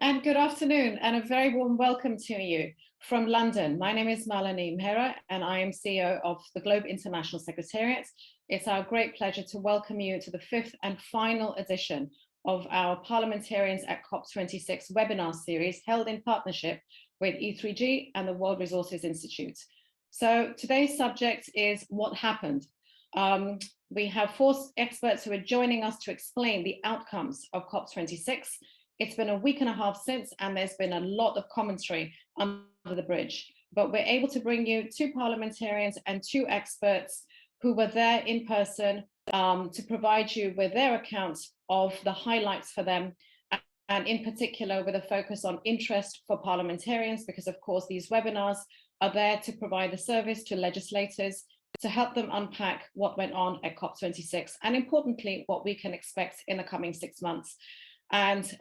And good afternoon, and a very warm welcome to you from London. My name is Malini Mehra, and I am CEO of the Globe International Secretariat. It's our great pleasure to welcome you to the fifth and final edition of our Parliamentarians at COP26 Webinar Series, held in partnership with E3G and the World Resources Institute. So today's subject is what happened. We have four experts who are joining us to explain the outcomes of COP26. It's been a week and a half since, and there's been a lot of commentary under the bridge. But we're able to bring you two parliamentarians and two experts who were there in person to provide you with their accounts of the highlights for them, and in particular with a focus on interest for parliamentarians, because of course these webinars are there to provide a service to legislators to help them unpack what went on at COP26, and importantly, what we can expect in the coming 6 months and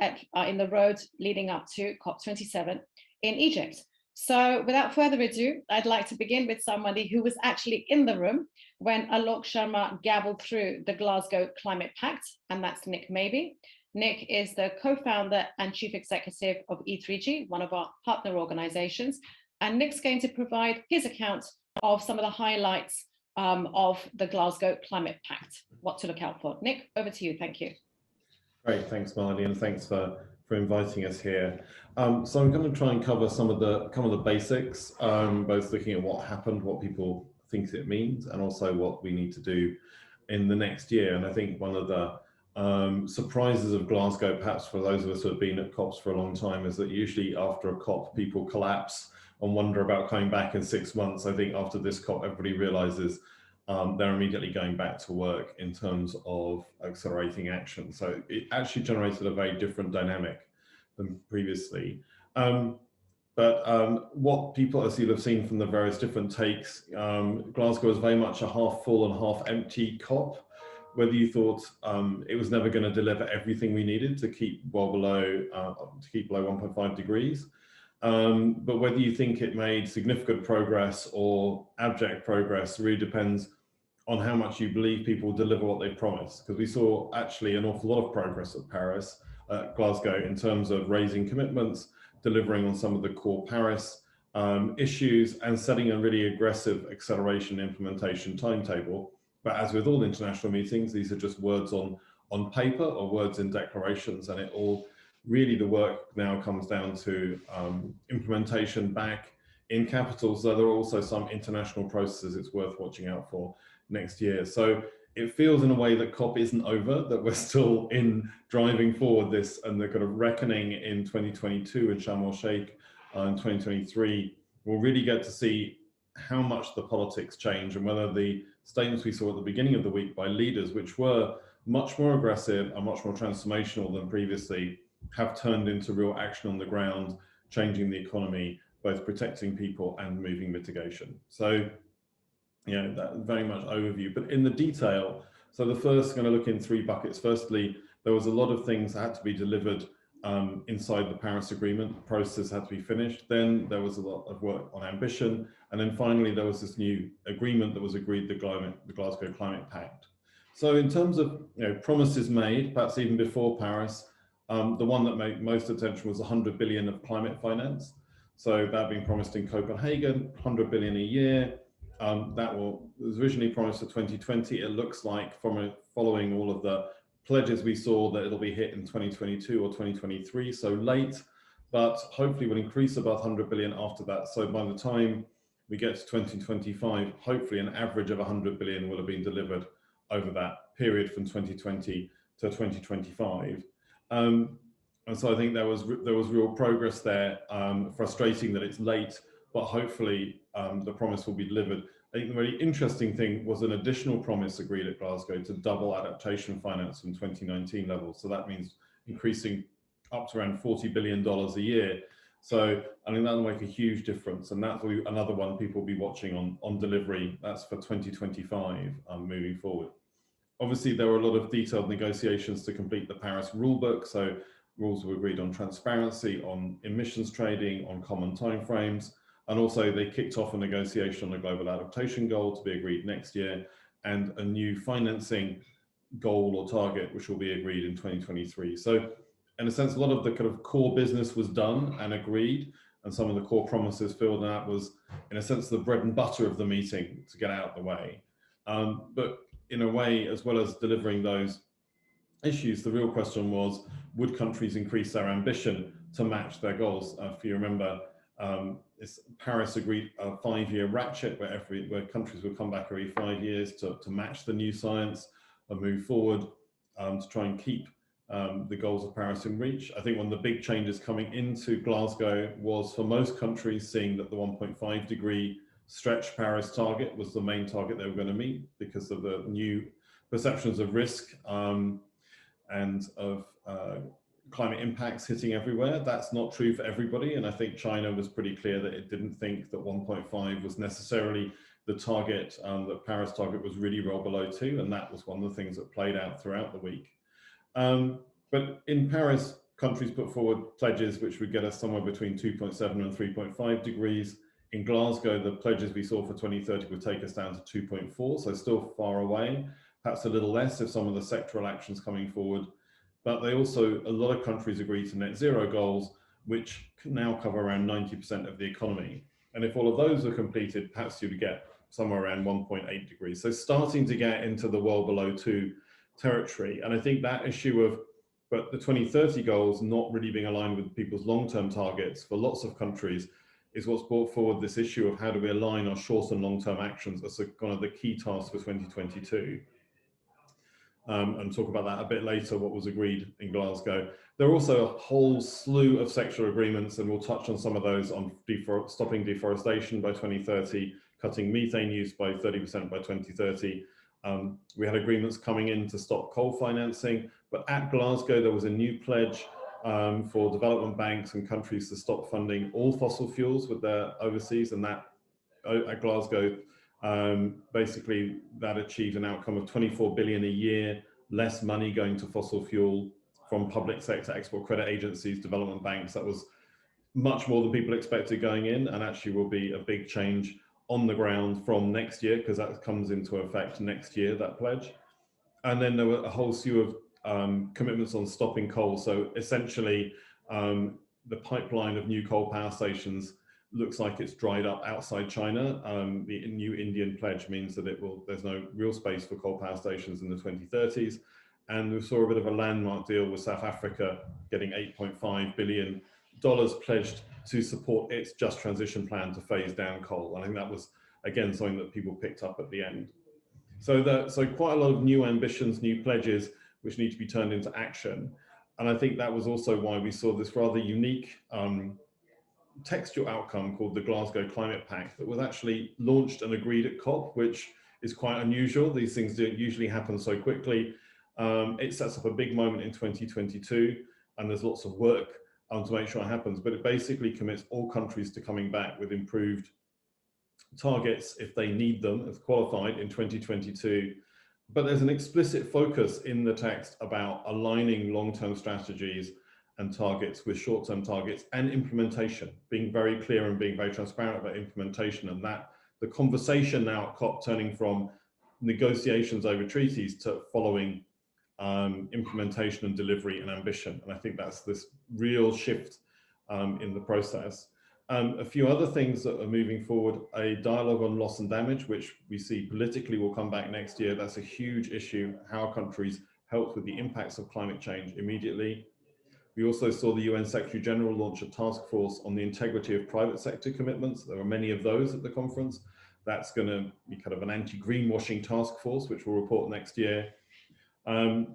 in the road leading up to COP27 in Egypt. So without further ado, I'd like to begin with somebody who was actually in the room when Alok Sharma gabbled through the Glasgow Climate Pact, and that's Nick Mabey. Nick is the co-founder and chief executive of E3G, one of our partner organizations, and Nick's going to provide his account of some of the highlights of the Glasgow Climate Pact, what to look out for. Nick, over to you, thank you. Great, thanks Malini, and thanks for inviting us here. So I'm going to try and cover some of the basics, both looking at what happened, what people think it means, and also what we need to do in the next year. And I think one of the surprises of Glasgow, perhaps for those of us who have been at COPs for a long time, is that usually after a COP, people collapse and wonder about coming back in 6 months. I think after this COP, everybody realizes they're immediately going back to work in terms of accelerating action. So it actually generated a very different dynamic than previously. But what people, as you'll have seen from the various different takes, Glasgow was very much a half full and half empty COP. Whether you thought it was never going to deliver everything we needed to keep well below, below 1.5 degrees, but whether you think it made significant progress or abject progress really depends on how much you believe people will deliver what they promised. Because we saw actually an awful lot of progress at Glasgow in terms of raising commitments, delivering on some of the core Paris issues, and setting a really aggressive acceleration implementation timetable. But as with all international meetings, these are just words on paper or words in declarations, and it all really, the work now comes down to implementation back in capitals, though there are also some international processes it's worth watching out for next year. So it feels in a way that COP isn't over, that we're still in driving forward this, and the kind of reckoning in 2022 in Sharm el-Sheikh in 2023, we'll really get to see how much the politics change and whether the statements we saw at the beginning of the week by leaders, which were much more aggressive and much more transformational than previously, have turned into real action on the ground, changing the economy, both protecting people and moving mitigation. So, that very much overview, but in the detail, so the first going to look in three buckets. Firstly, there was a lot of things that had to be delivered inside the Paris Agreement. The process had to be finished. Then there was a lot of work on ambition. And then finally, there was this new agreement that was agreed, the Glasgow Climate Pact. So in terms of promises made, perhaps even before Paris, the one that made most attention was 100 billion of climate finance. So that being promised in Copenhagen, 100 billion a year. That was originally promised for 2020. It looks like, from following all of the pledges we saw, that it'll be hit in 2022 or 2023, so late, but hopefully will increase above 100 billion after that. So by the time we get to 2025, hopefully an average of 100 billion will have been delivered over that period from 2020 to 2025. And so I think there was real progress there. Frustrating that it's late, but hopefully the promise will be delivered. I think the very interesting thing was an additional promise agreed at Glasgow to double adaptation finance from 2019 levels. So that means increasing up to around $40 billion a year. So I think that'll make a huge difference. And that's another one people will be watching on delivery. That's for 2025 moving forward. Obviously, there were a lot of detailed negotiations to complete the Paris rulebook. So rules were agreed on transparency, on emissions trading, on common timeframes. And also they kicked off a negotiation on a global adaptation goal to be agreed next year, and a new financing goal or target, which will be agreed in 2023. So in a sense, a lot of the kind of core business was done and agreed, and some of the core promises filled out was, in a sense, the bread and butter of the meeting to get out of the way. But in a way, as well as delivering those issues, the real question was, would countries increase their ambition to match their goals? If you remember, Paris agreed a 5-year ratchet where countries would come back every 5 years to match the new science and move forward to try and keep the goals of Paris in reach. I think one of the big changes coming into Glasgow was for most countries seeing that the 1.5 degree stretch Paris target was the main target they were going to meet because of the new perceptions of risk and of climate impacts hitting everywhere. That's not true for everybody, and I think China was pretty clear that it didn't think that 1.5 was necessarily the target, that Paris target was really well below 2, and that was one of the things that played out throughout the week. But in Paris, countries put forward pledges which would get us somewhere between 2.7 and 3.5 degrees. In Glasgow, the pledges we saw for 2030 would take us down to 2.4, so still far away, perhaps a little less if some of the sectoral actions coming forward. But they also, a lot of countries agree to net zero goals, which now cover around 90% of the economy. And if all of those are completed, perhaps you'd get somewhere around 1.8 degrees. So starting to get into the well below 2 territory. And I think that issue of, but the 2030 goals not really being aligned with people's long-term targets for lots of countries is what's brought forward this issue of how do we align our short and long-term actions as one of the key tasks for 2022. And talk about that a bit later, what was agreed in Glasgow. There are also a whole slew of sectoral agreements, and we'll touch on some of those on stopping deforestation by 2030, cutting methane use by 30% by 2030. We had agreements coming in to stop coal financing, but at Glasgow, there was a new pledge for development banks and countries to stop funding all fossil fuels with their overseas, and that at Glasgow, basically that achieved an outcome of 24 billion a year, less money going to fossil fuel from public sector export credit agencies, development banks. That was much more than people expected going in, and actually will be a big change on the ground from next year, because that comes into effect next year, that pledge. And then there were a whole slew of commitments on stopping coal. So essentially, the pipeline of new coal power stations looks like it's dried up outside China. The new Indian pledge means that there's no real space for coal power stations in the 2030s. And we saw a bit of a landmark deal with South Africa getting $8.5 billion pledged to support its just transition plan to phase down coal. I think that was, again, something that people picked up at the end. So quite a lot of new ambitions, new pledges, which need to be turned into action. And I think that was also why we saw this rather unique textual outcome called the Glasgow Climate Pact that was actually launched and agreed at COP, which is quite unusual. These things don't usually happen so quickly. It sets up a big moment in 2022, and there's lots of work to make sure it happens, but it basically commits all countries to coming back with improved targets if they need them as qualified in 2022. But there's an explicit focus in the text about aligning long-term strategies and targets with short-term targets and implementation, being very clear and being very transparent about implementation, and that the conversation now at COP turning from negotiations over treaties to following implementation and delivery and ambition. And I think that's this real shift in the process. A few other things that are moving forward, a dialogue on loss and damage, which we see politically will come back next year. That's a huge issue, how countries help with the impacts of climate change immediately. We also saw the UN Secretary General launch a task force on the integrity of private sector commitments. There are many of those at the conference. That's going to be kind of an anti-greenwashing task force, which will report next year. And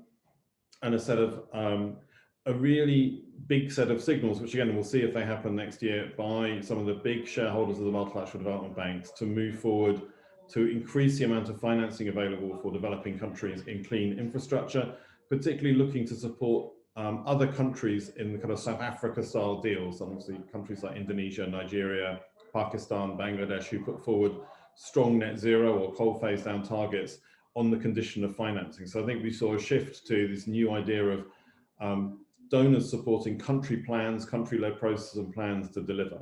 a set of a really big set of signals, which again, we'll see if they happen next year, by some of the big shareholders of the multilateral development banks to move forward to increase the amount of financing available for developing countries in clean infrastructure, particularly looking to support other countries in the kind of South Africa style deals, and obviously countries like Indonesia, Nigeria, Pakistan, Bangladesh, who put forward strong net zero or coal phase down targets on the condition of financing. So I think we saw a shift to this new idea of donors supporting country plans, country-led processes and plans to deliver.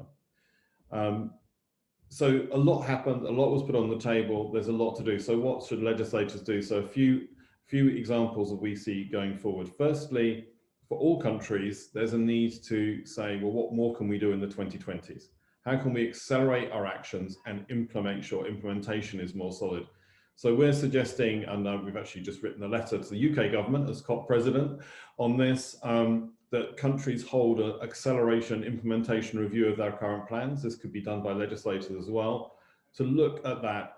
So a lot happened, a lot was put on the table, there's a lot to do. So what should legislators do? So a few examples that we see going forward. Firstly, for for all countries, there's a need to say, well, what more can we do in the 2020s? How can we accelerate our actions and make sure implementation is more solid? So we're suggesting, and we've actually just written a letter to the UK government as COP president on this, that countries hold an acceleration implementation review of their current plans. This could be done by legislators as well, to look at that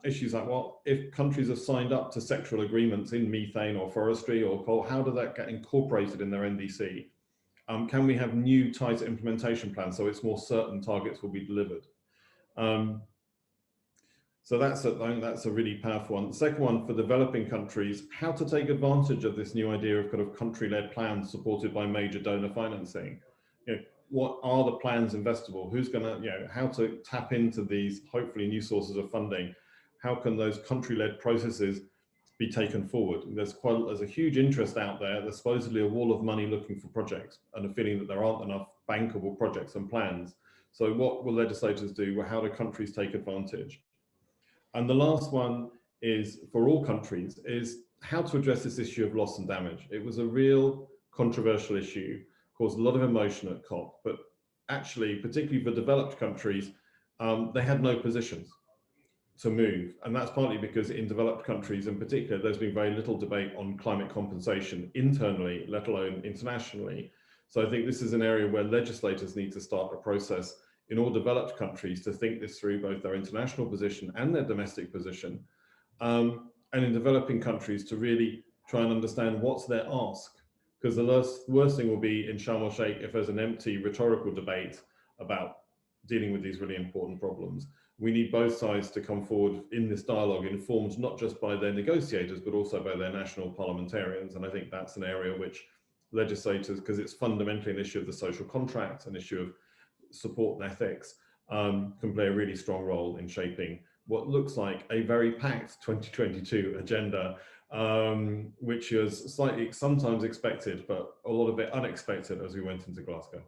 issues like, well, if countries have signed up to sectoral agreements in methane or forestry or coal, how does that get incorporated in their NDC? Can we have new tighter implementation plans so it's more certain targets will be delivered? So I think that's a really powerful one. The second one for developing countries, how to take advantage of this new idea of kind of country-led plans supported by major donor financing. What are the plans investable? Who's going to, how to tap into these hopefully new sources of funding? How can those country-led processes be taken forward? There's a huge interest out there. There's supposedly a wall of money looking for projects and a feeling that there aren't enough bankable projects and plans. So what will legislators do? Well, how do countries take advantage? And the last one is for all countries is how to address this issue of loss and damage. It was a real controversial issue, caused a lot of emotion at COP, but actually, particularly for developed countries, they had no positions to move. And that's partly because in developed countries in particular, there's been very little debate on climate compensation internally, let alone internationally. So I think this is an area where legislators need to start a process in all developed countries to think this through, both their international position and their domestic position. And in developing countries to really try and understand what's their ask. Because the worst thing will be in Sharm el-Sheikh if there's an empty rhetorical debate about dealing with these really important problems. We need both sides to come forward in this dialogue, informed not just by their negotiators, but also by their national parliamentarians. And I think that's an area which legislators, because it's fundamentally an issue of the social contract, an issue of support and ethics, can play a really strong role in shaping what looks like a very packed 2022 agenda, which is slightly sometimes expected, but a lot of it unexpected as we went into Glasgow.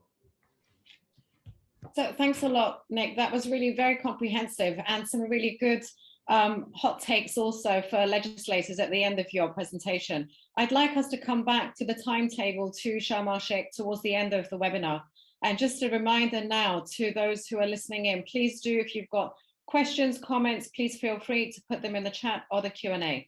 So thanks a lot, Nick. That was really very comprehensive and some really good hot takes also for legislators at the end of your presentation. I'd like us to come back to the timetable to Sharm el-Sheikh towards the end of the webinar. And just a reminder now to those who are listening in, please do, if you've got questions, comments, please feel free to put them in the chat or the Q&A.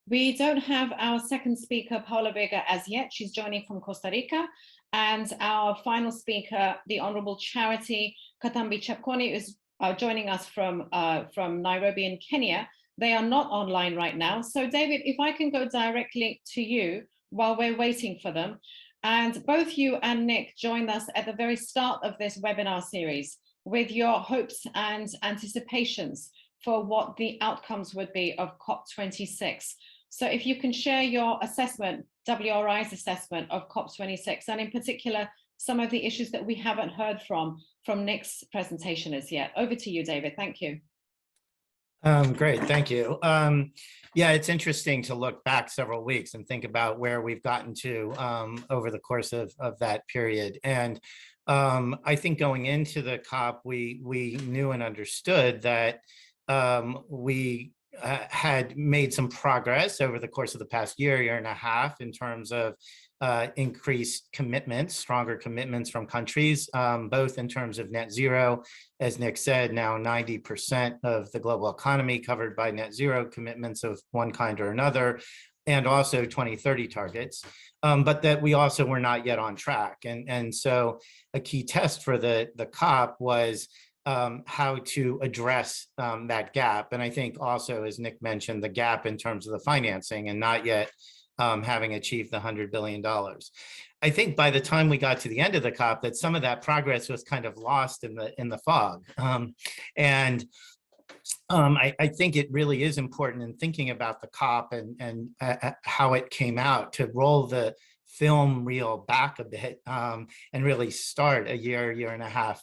We don't have our second speaker, Paula Vega, as yet. She's joining from Costa Rica. And our final speaker, the Honorable Charity Kathambi Chepkwony, is joining us from Nairobi in Kenya. They are not online right now. So David, if I can go directly to you while we're waiting for them. And both you and Nick joined us at the very start of this webinar series with your hopes and anticipations for what the outcomes would be of COP26. So if you can share your assessment, WRI's assessment of COP26, and in particular, some of the issues that we haven't heard from Nick's presentation as yet. Over to you, David. Thank you. Great, thank you. Yeah, it's interesting to look back several weeks and think about where we've gotten to over the course of that period. And I think going into the COP, we knew and understood that we had made some progress over the course of the past year and a half in terms of increased commitments, stronger commitments from countries, both in terms of net zero, as Nick said, now 90% of the global economy covered by net zero commitments of one kind or another, and also 2030 targets, but that we also were not yet on track. And so a key test for the COP was how to address that gap. And I think also, as Nick mentioned, the gap in terms of the financing and not yet having achieved the $100 billion. I think by the time we got to the end of the COP, that some of that progress was kind of lost in the fog. I think it really is important in thinking about the COP and how it came out to roll the film reel back a bit and really start a year and a half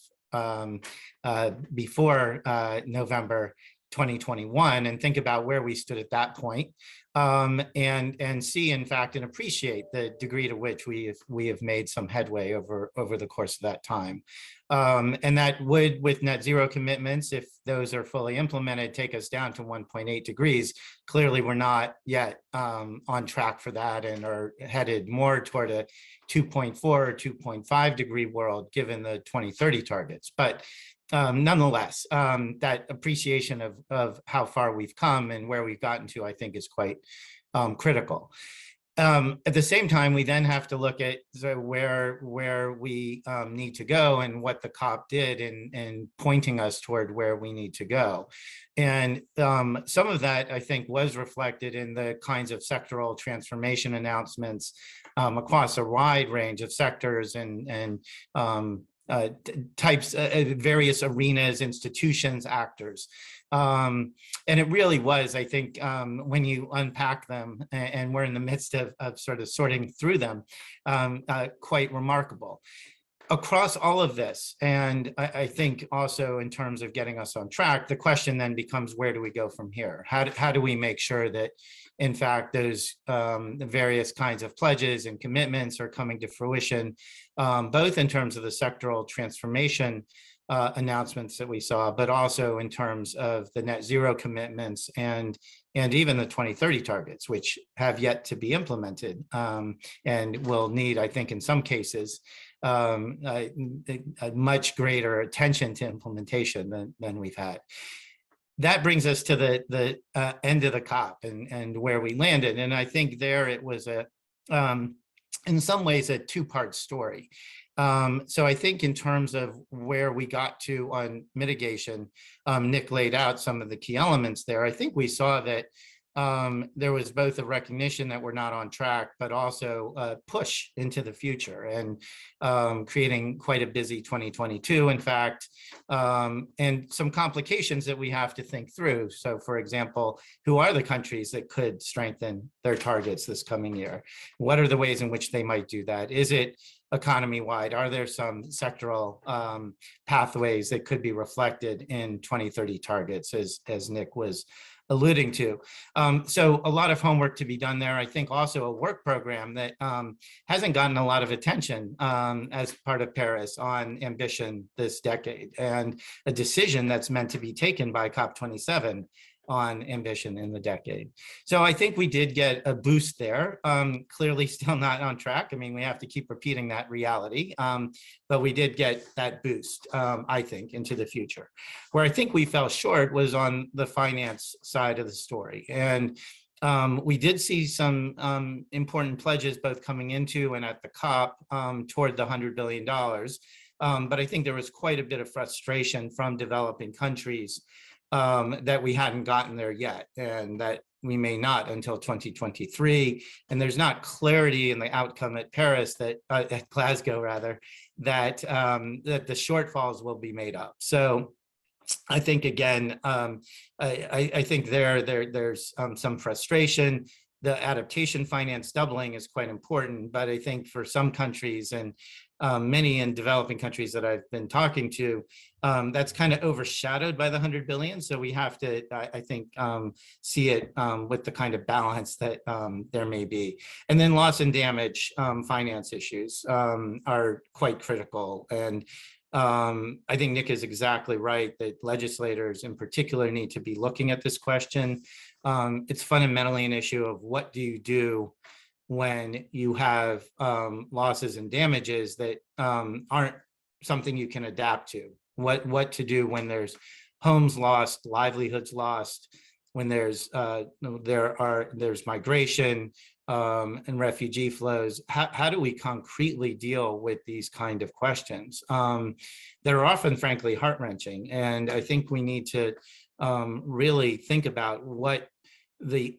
before November 2021 and think about where we stood at that point. and see, in fact, and appreciate the degree to which we have made some headway over the course of that time. And that would, with net zero commitments, if those are fully implemented, take us down to 1.8 degrees. Clearly, we're not yet on track for that and are headed more toward a 2.4 or 2.5 degree world, given the 2030 targets. But nonetheless, that appreciation of how far we've come and where we've gotten to, I think, is quite critical. At the same time, we then have to look at where we need to go and what the COP did in pointing us toward where we need to go. And some of that, I think, was reflected in the kinds of sectoral transformation announcements across a wide range of sectors and types, various arenas, institutions, actors. And it really was, I think, when you unpack them, and we're in the midst of sort of sorting through them, quite remarkable. Across all of this, and I think also in terms of getting us on track, the question then becomes, where do we go from here? How do we make sure that, in fact, those various kinds of pledges and commitments are coming to fruition, both in terms of the sectoral transformation announcements that we saw, but also in terms of the net zero commitments and even the 2030 targets, which have yet to be implemented and will need, I think, in some cases, a much greater attention to implementation than we've had. That brings us to the end of the COP and where we landed. And I think there it was in some ways a two-part story. So I think in terms of where we got to on mitigation, Nick laid out some of the key elements there. I think we saw that there was both a recognition that we're not on track, but also a push into the future and creating quite a busy 2022, in fact, and some complications that we have to think through. So, for example, who are the countries that could strengthen their targets this coming year? What are the ways in which they might do that? Is it economy-wide? Are there some sectoral pathways that could be reflected in 2030 targets, as Nick was alluding to? So a lot of homework to be done there. I think also a work program that hasn't gotten a lot of attention as part of Paris on ambition this decade, and a decision that's meant to be taken by COP27 on ambition in the decade. So I think we did get a boost there. Clearly still not on track. I mean, we have to keep repeating that reality, but we did get that boost, I think, into the future. Where I think we fell short was on the finance side of the story. And we did see some important pledges both coming into and at the COP toward the $100 billion. But I think there was quite a bit of frustration from developing countries that we hadn't gotten there yet, and that we may not until 2023. And there's not clarity in the outcome at Paris, that at Glasgow rather, that that the shortfalls will be made up. So I think, again, I think there's some frustration. The adaptation finance doubling is quite important, but I think for some countries, and many in developing countries that I've been talking to, that's kind of overshadowed by the 100 billion. So we have to, I think, see it with the kind of balance that there may be. And then loss and damage finance issues are quite critical. And I think Nick is exactly right that legislators in particular need to be looking at this question. It's fundamentally an issue of what do you do when you have losses and damages that aren't something you can adapt to. What to do when there's homes lost, livelihoods lost, when there's migration and refugee flows. How do we concretely deal with these kind of questions? They're often, frankly, heart-wrenching, and I think we need to really think about what the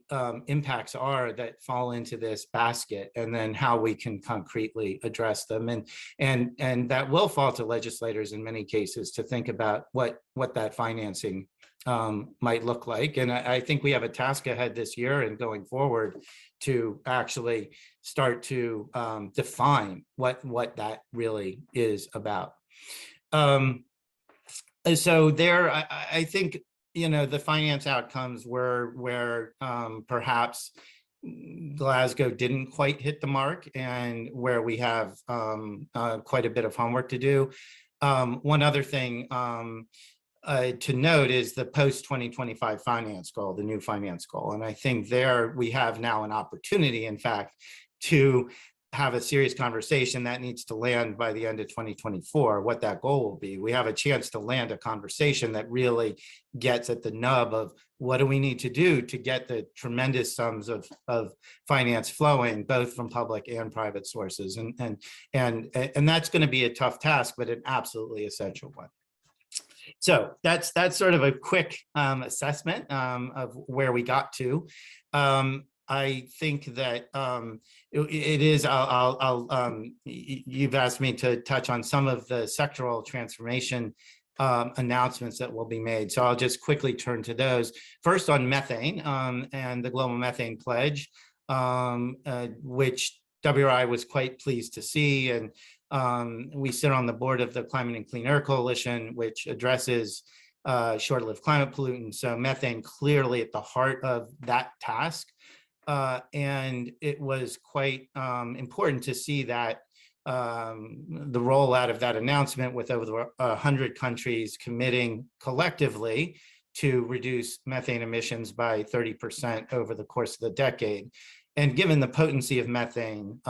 impacts are that fall into this basket, and then how we can concretely address them. And that will fall to legislators in many cases to think about what that financing might look like. And I think we have a task ahead this year and going forward to actually start to define what that really is about. So there, I think the finance outcomes were where perhaps Glasgow didn't quite hit the mark, and where we have quite a bit of homework to do. One other thing to note is the post-2025 finance goal, the new finance goal. And I think there we have now an opportunity, in fact, to have a serious conversation that needs to land by the end of 2024, what that goal will be. We have a chance to land a conversation that really gets at the nub of what do we need to do to get the tremendous sums of finance flowing, both from public and private sources. And that's going to be a tough task, but an absolutely essential one. So that's sort of a quick assessment of where we got to. I think that it is, you've asked me to touch on some of the sectoral transformation announcements that will be made. So I'll just quickly turn to those. First on methane and the Global Methane Pledge, which WRI was quite pleased to see. And we sit on the board of the Climate and Clean Air Coalition, which addresses short-lived climate pollutants. So methane clearly at the heart of that task. And it was quite important to see that the rollout of that announcement, with over 100 countries committing collectively to reduce methane emissions by 30% over the course of the decade. And given the potency of methane,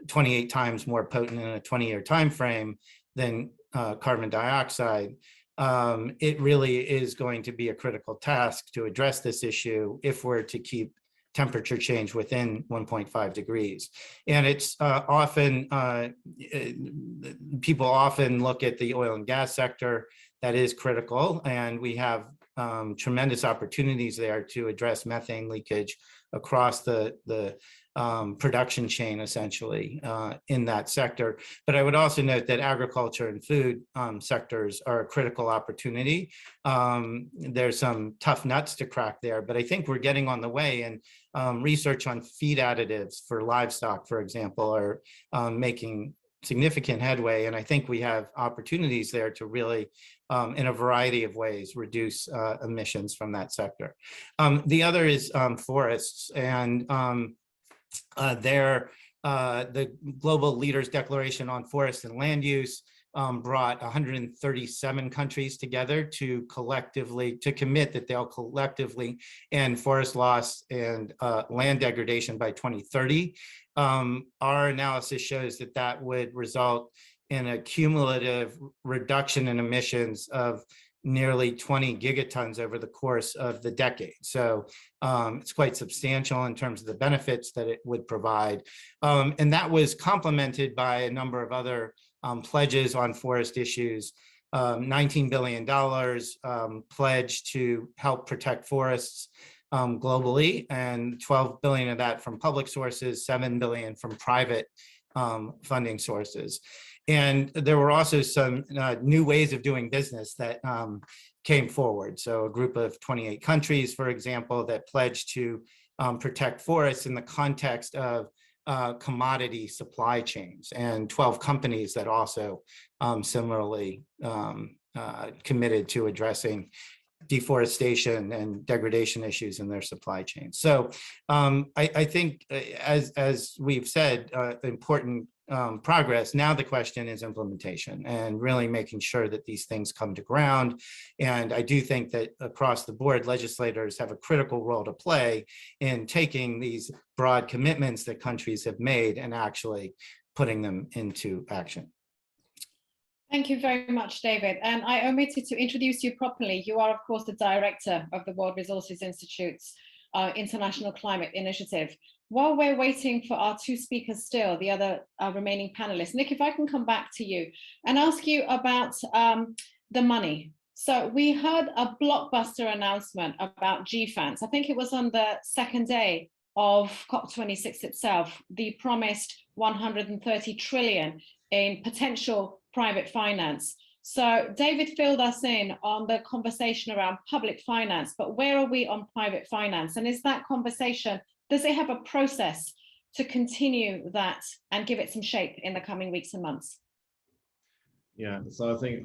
28 times more potent in a 20-year time frame than carbon dioxide, it really is going to be a critical task to address this issue if we're to keep temperature change within 1.5 degrees. And it's often, people often look at the oil and gas sector. That is critical, and we have tremendous opportunities there to address methane leakage across the production chain, essentially, in that sector. But I would also note that agriculture and food sectors are a critical opportunity. There's some tough nuts to crack there, but I think we're getting on the way, and research on feed additives for livestock, for example, are making significant headway. And I think we have opportunities there to really, in a variety of ways, reduce emissions from that sector. The other is forests, and the Global Leaders Declaration on Forest and Land Use brought 137 countries together to commit that they'll collectively end forest loss and land degradation by 2030. Our analysis shows that that would result in a cumulative reduction in emissions of nearly 20 gigatons over the course of the decade. So it's quite substantial in terms of the benefits that it would provide. And that was complemented by a number of other pledges on forest issues. $19 billion pledged to help protect forests globally, and 12 billion of that from public sources, 7 billion from private funding sources. And there were also some new ways of doing business that came forward. So a group of 28 countries, for example, that pledged to protect forests in the context of commodity supply chains, and 12 companies that also similarly committed to addressing deforestation and degradation issues in their supply chain. So I think, as we've said, important progress. Now the question is implementation, and really making sure that these things come to ground. And I do think that across the board, legislators have a critical role to play in taking these broad commitments that countries have made and actually putting them into action. Thank you very much, David. And I omitted to introduce you properly. You are, of course, the director of the World Resources Institute's International Climate Initiative. While we're waiting for our two speakers still, the other remaining panelists, Nick, if I can come back to you and ask you about the money. So we heard a blockbuster announcement about GFANS. I think it was on the second day of COP26 itself, the promised 130 trillion in potential private finance. So David filled us in on the conversation around public finance, but where are we on private finance? And is that conversation, does it have a process to continue that and give it some shape in the coming weeks and months? Yeah, so I think,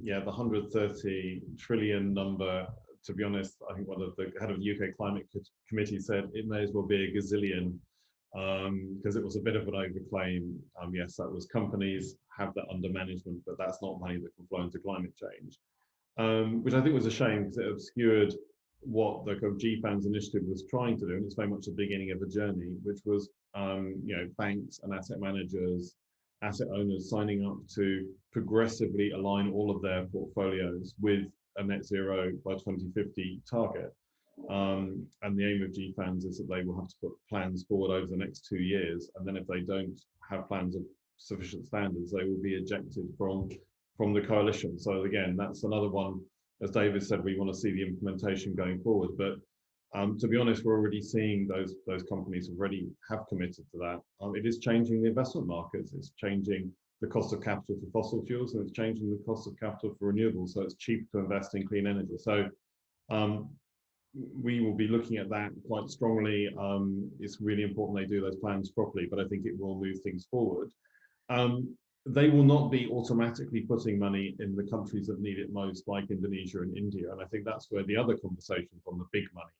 yeah, the 130 trillion number to be honest, I think one of the head of the UK Climate Committee said it may as well be a gazillion, because it was a bit of an overclaim. Yes, that was companies have that under management, but that's not money that can flow into climate change, which I think was a shame because it obscured what the kind of GFANZ initiative was trying to do, and it's very much the beginning of a journey, which was banks and asset managers, asset owners signing up to progressively align all of their portfolios with a net zero by 2050 target. And the aim of GFANZ is that they will have to put plans forward over the next 2 years, and then if they don't have plans of sufficient standards, they will be ejected from the coalition. So again, that's another one, as David said, we want to see the implementation going forward. But to be honest, we're already seeing those companies already have committed to that. It is changing the investment markets. It's changing the cost of capital for fossil fuels, and it's changing the cost of capital for renewables. So it's cheap to invest in clean energy. So we will be looking at that quite strongly. It's really important they do those plans properly, but I think it will move things forward. They will not be automatically putting money in the countries that need it most, like Indonesia and India. And I think that's where the other conversations on the big money,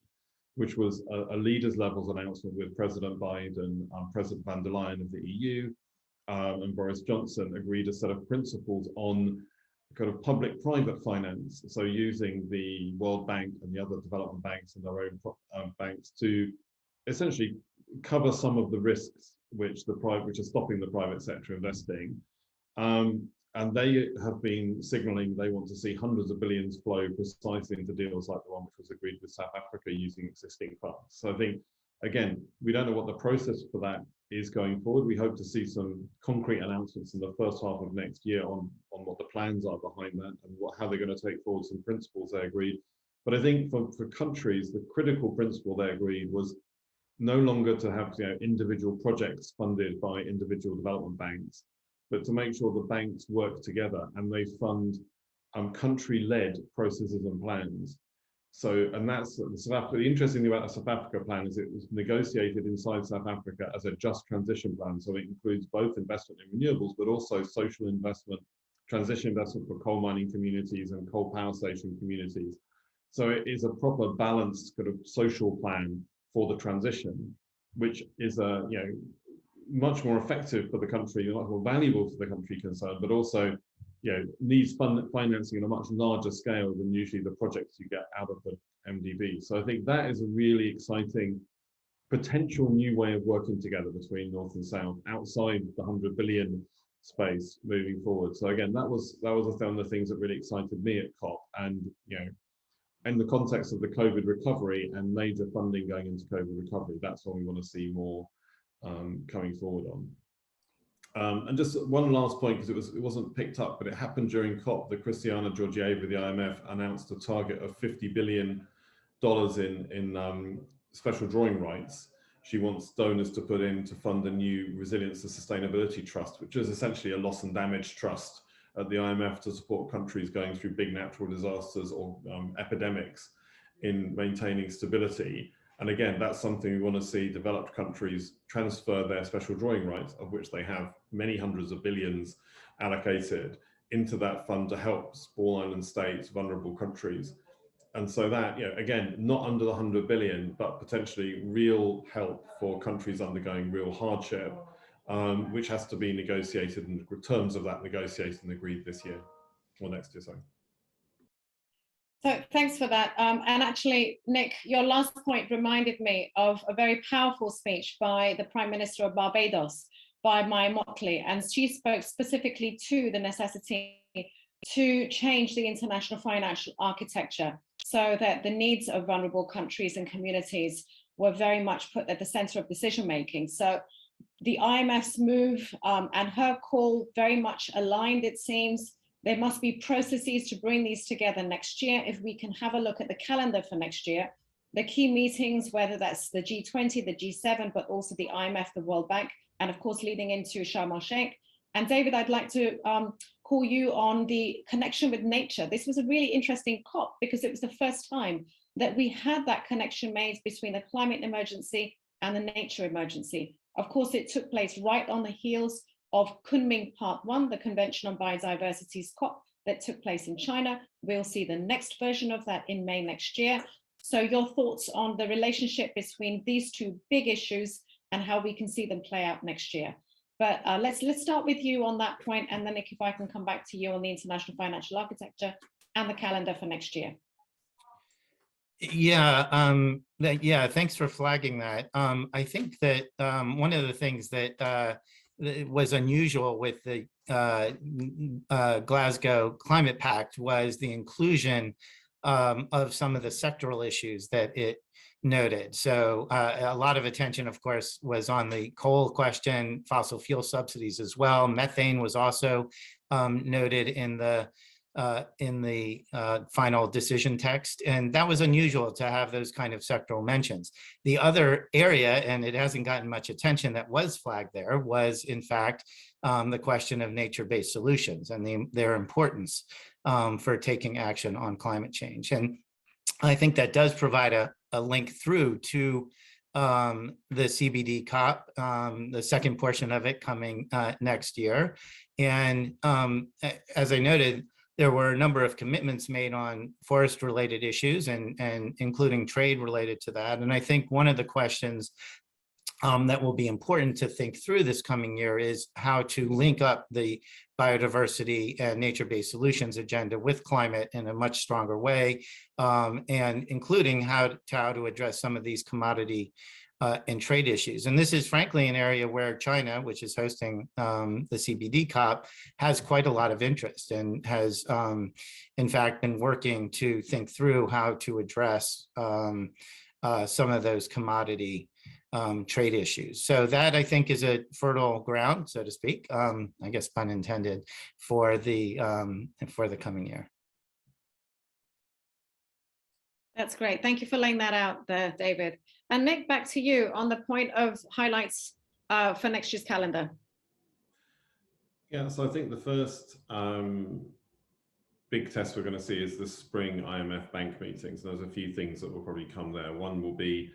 which was a leaders levels announcement with President Biden, President van der Leyen of the EU, and Boris Johnson agreed a set of principles on kind of public-private finance. So using the World Bank and the other development banks and their own banks to essentially cover some of the risks which are stopping the private sector investing. And they have been signaling they want to see hundreds of billions flow precisely into deals like the one which was agreed with South Africa using existing funds. So I think, again, we don't know what the process for that is going forward. We hope to see some concrete announcements in the first half of next year on what the plans are behind that and how they're going to take forward some principles they agreed. But I think for countries, the critical principle they agreed was no longer to have individual projects funded by individual development banks, but to make sure the banks work together and they fund country-led processes and plans. So, and that's the interesting thing about the South Africa plan is it was negotiated inside South Africa as a just transition plan. So it includes both investment in renewables, but also social investment, transition investment for coal mining communities and coal power station communities. So it is a proper balanced kind of social plan for the transition, which is much more effective for the country, much more valuable for the country concerned, but also needs financing on a much larger scale than usually the projects you get out of the MDB. So I think that is a really exciting potential new way of working together between North and South outside the 100 billion space moving forward. So again, that was one of the things that really excited me at COP, and in the context of the COVID recovery and major funding going into COVID recovery, that's what we want to see more coming forward on. And just one last point, because it wasn't picked up, but it happened during COP. The Christiana Georgieva, the IMF, announced a target of $50 billion in special drawing rights. She wants donors to put in to fund a new resilience and sustainability trust, which is essentially a loss and damage trust at the IMF to support countries going through big natural disasters or epidemics in maintaining stability. And again, that's something we want to see developed countries transfer their special drawing rights, of which they have many hundreds of billions allocated, into that fund to help small island states, vulnerable countries. And so that, again, not under the 100 billion, but potentially real help for countries undergoing real hardship, which has to be negotiated, and the terms of that negotiated and agreed this year, or next year, sorry. So thanks for that. And actually, Nick, your last point reminded me of a very powerful speech by the Prime Minister of Barbados, by Maya Motley, and she spoke specifically to the necessity to change the international financial architecture so that the needs of vulnerable countries and communities were very much put at the center of decision making. So the IMF's move and her call very much aligned, it seems. There must be processes to bring these together next year. If we can have a look at the calendar for next year, the key meetings, whether that's the G20, the G7, but also the IMF, the World Bank, and of course, leading into Sharm el-Sheikh. And David, I'd like to call you on the connection with nature. This was a really interesting COP because it was the first time that we had that connection made between the climate emergency and the nature emergency. Of course, it took place right on the heels of Kunming Part 1, the Convention on Biodiversity's COP, that took place in China. We'll see the next version of that in May next year. So your thoughts on the relationship between these two big issues and how we can see them play out next year. But let's start with you on that point, and then if I can come back to you on the international financial architecture and the calendar for next year. Yeah, thanks for flagging that. I think that one of the things that was unusual with the Glasgow Climate Pact was the inclusion of some of the sectoral issues that it noted. So a lot of attention, of course, was on the coal question, fossil fuel subsidies as well. Methane was also noted in the final decision text, and that was unusual to have those kind of sectoral mentions. The other area, and it hasn't gotten much attention, that was flagged there was, in fact, the question of nature-based solutions and their importance for taking action on climate change. And I think that does provide a link through to the CBD COP, the second portion of it coming next year. And as I noted, there were a number of commitments made on forest-related issues and including trade related to that. And I think one of the questions that will be important to think through this coming year is how to link up the biodiversity and nature-based solutions agenda with climate in a much stronger way, and including how to address some of these commodity and trade issues. And this is frankly an area where China, which is hosting the CBD COP, has quite a lot of interest and has in fact been working to think through how to address some of those commodity trade issues. So that, I think, is a fertile ground, so to speak, I guess pun intended, for the coming year. That's great. Thank you for laying that out there, David. And Nick, back to you on the point of highlights for next year's calendar. Yeah, so I think the first big test we're going to see is the spring IMF bank meetings. And there's a few things that will probably come there. One will be,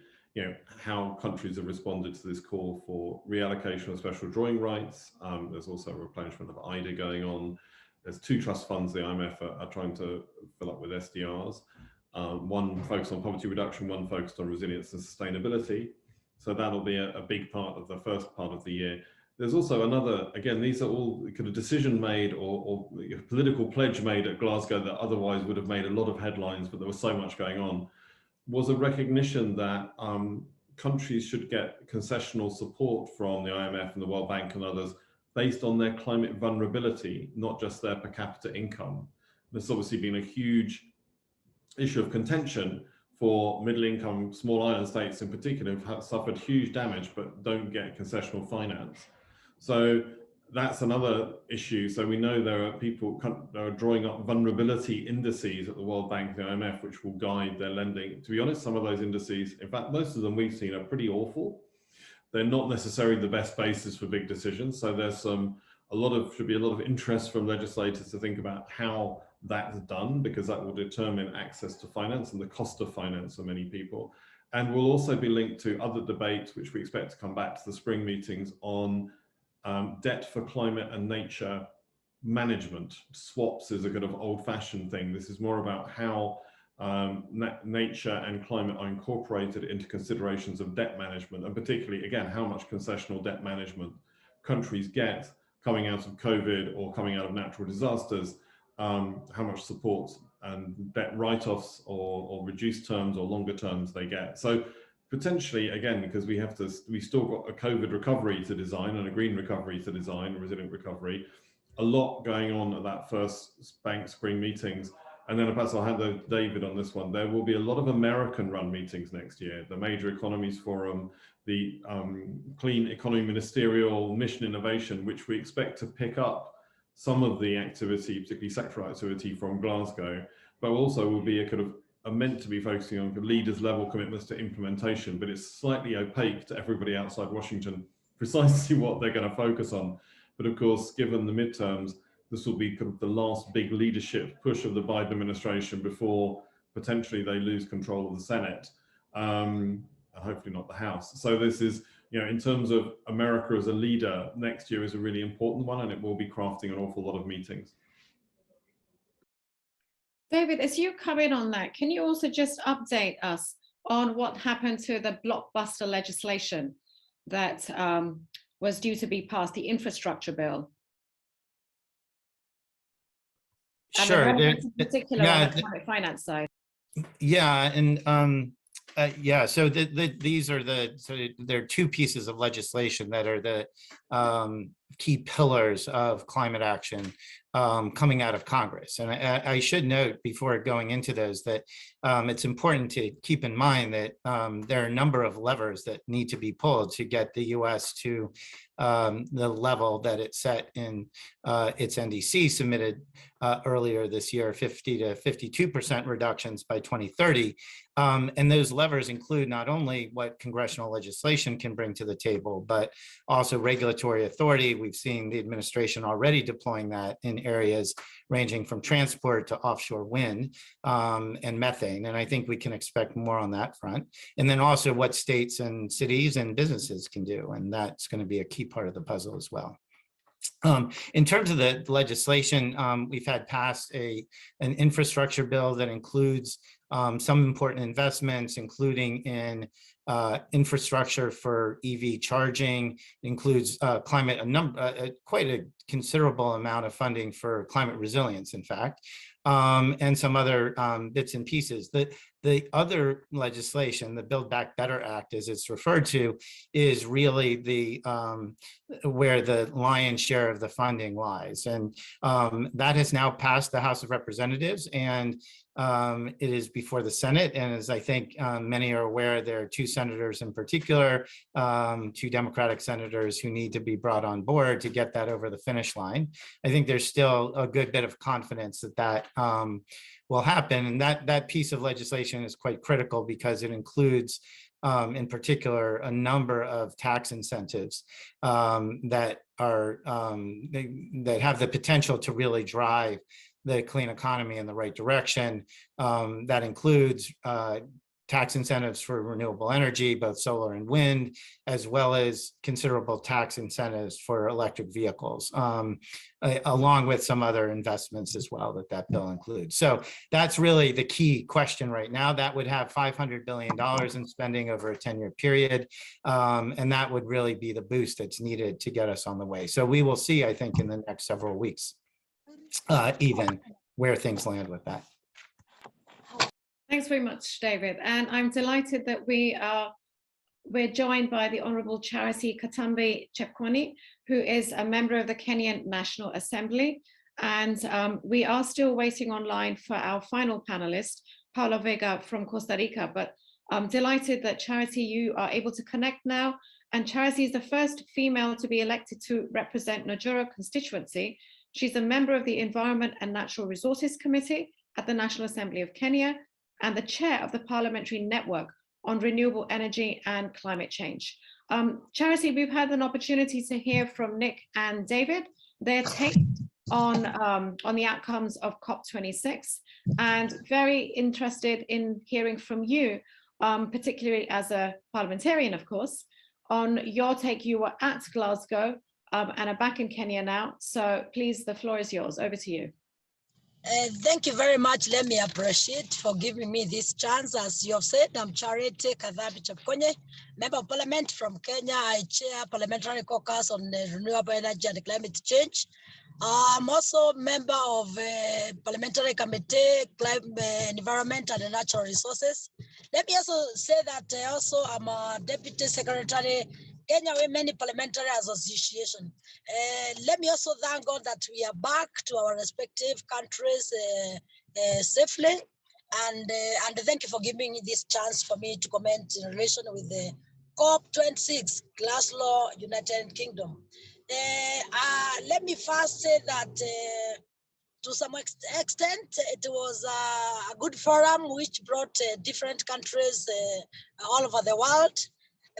how countries have responded to this call for reallocation of special drawing rights. There's also a replenishment of IDA going on. There's two trust funds the IMF are trying to fill up with SDRs. One focused on poverty reduction, one focused on resilience and sustainability. So that'll be a big part of the first part of the year. There's also another, again, these are all kind of decision made or political pledge made at Glasgow that otherwise would have made a lot of headlines, but there was so much going on, was a recognition that countries should get concessional support from the IMF and the World Bank and others based on their climate vulnerability, not just their per capita income. There's obviously been a huge issue of contention for middle income small island states in particular who have suffered huge damage but don't get concessional finance. So that's another issue. So we know there are people that are drawing up vulnerability indices at the World Bank and the IMF, which will guide their lending. To be honest, some of those indices, in fact, most of them we've seen are pretty awful. They're not necessarily the best basis for big decisions. So there's should be a lot of interest from legislators to think about how that's done, because that will determine access to finance and the cost of finance for many people. And will also be linked to other debates, which we expect to come back to the spring meetings on debt for climate and nature management. Swaps is a kind of old-fashioned thing. This is more about how nature and climate are incorporated into considerations of debt management, and particularly, again, how much concessional debt management countries get coming out of COVID or coming out of natural disasters, how much support and debt write-offs or reduced terms or longer terms they get. So potentially, again, because we still got a COVID recovery to design and a green recovery to design, a resilient recovery, a lot going on at that first bank spring meetings. And then perhaps I'll hand over to David on this one. There will be a lot of American-run meetings next year, the Major Economies Forum, the Clean Economy Ministerial, Mission Innovation, which we expect to pick up some of the activity, particularly sectoral activity from Glasgow, but also will be a kind of meant to be focusing on leaders level commitments to implementation, but it's slightly opaque to everybody outside Washington precisely what they're going to focus on. But of course, given the midterms, this will be kind of the last big leadership push of the Biden administration before potentially they lose control of the Senate, and hopefully not the House. So this is, in terms of America as a leader, next year is a really important one, and it will be crafting an awful lot of meetings. David, as you come in on that, can you also just update us on what happened to the blockbuster legislation that was due to be passed, the infrastructure bill? Sure. In particular on the climate finance side. Yeah, and yeah, so these are there are two pieces of legislation that are the key pillars of climate action coming out of Congress. And I should note before going into those that it's important to keep in mind that there are a number of levers that need to be pulled to get the US to the level that it set in its NDC submitted earlier this year, 50 to 52% reductions by 2030. And those levers include not only what congressional legislation can bring to the table, but also regulatory authority. We've seen the administration already deploying that in areas ranging from transport to offshore wind and methane. And I think we can expect more on that front. And then also what states and cities and businesses can do. And that's going to be a key part of the puzzle as well. In terms of the legislation, we've had passed an infrastructure bill that includes some important investments, including in infrastructure for EV charging, includes quite a considerable amount of funding for climate resilience, in fact, and some other bits and pieces. The other legislation, the Build Back Better Act, as it's referred to, is really the where the lion's share of the funding lies. And that has now passed the House of Representatives, and it is before the Senate. And as I think many are aware, there are two senators in particular, two Democratic senators who need to be brought on board to get that over the finish line. I think there's still a good bit of confidence that will happen. And that piece of legislation is quite critical because it includes, in particular, a number of tax incentives that have the potential to really drive the clean economy in the right direction. That includes tax incentives for renewable energy, both solar and wind, as well as considerable tax incentives for electric vehicles, along with some other investments as well that bill includes. So that's really the key question right now. That would have $500 billion in spending over a 10-year period, and that would really be the boost that's needed to get us on the way. So we will see, I think, in the next several weeks, even where things land with that. Thanks very much, David. And I'm delighted that we're joined by the Honourable Charity Kathambi Chepkwony, who is a member of the Kenyan National Assembly. And we are still waiting online for our final panelist, Paula Vega from Costa Rica. But I'm delighted that Charity, you are able to connect now. And Charity is the first female to be elected to represent Najura constituency. She's a member of the Environment and Natural Resources Committee at the National Assembly of Kenya, and the chair of the Parliamentary Network on Renewable Energy and Climate Change. Charity, we've had an opportunity to hear from Nick and David, their take on the outcomes of COP26, and very interested in hearing from you, particularly as a parliamentarian, of course, on your take. You were at Glasgow and are back in Kenya now. So please, the floor is yours. Over to you. Thank you very much. Let me appreciate for giving me this chance. As you have said, I'm Charity Kathambi Chepkwony, Member of Parliament from Kenya. I chair Parliamentary Caucus on Renewable Energy and Climate Change. I'm also member of Parliamentary Committee, Climate, Environment and Natural Resources. Let me also say that I'm a Deputy Secretary Kenya Women Parliamentary Association. Let me also thank God that we are back to our respective countries safely. And thank you for giving me this chance for me to comment in relation with the COP26 Glasgow, United Kingdom. Let me first say that to some extent, it was a good forum which brought different countries all over the world.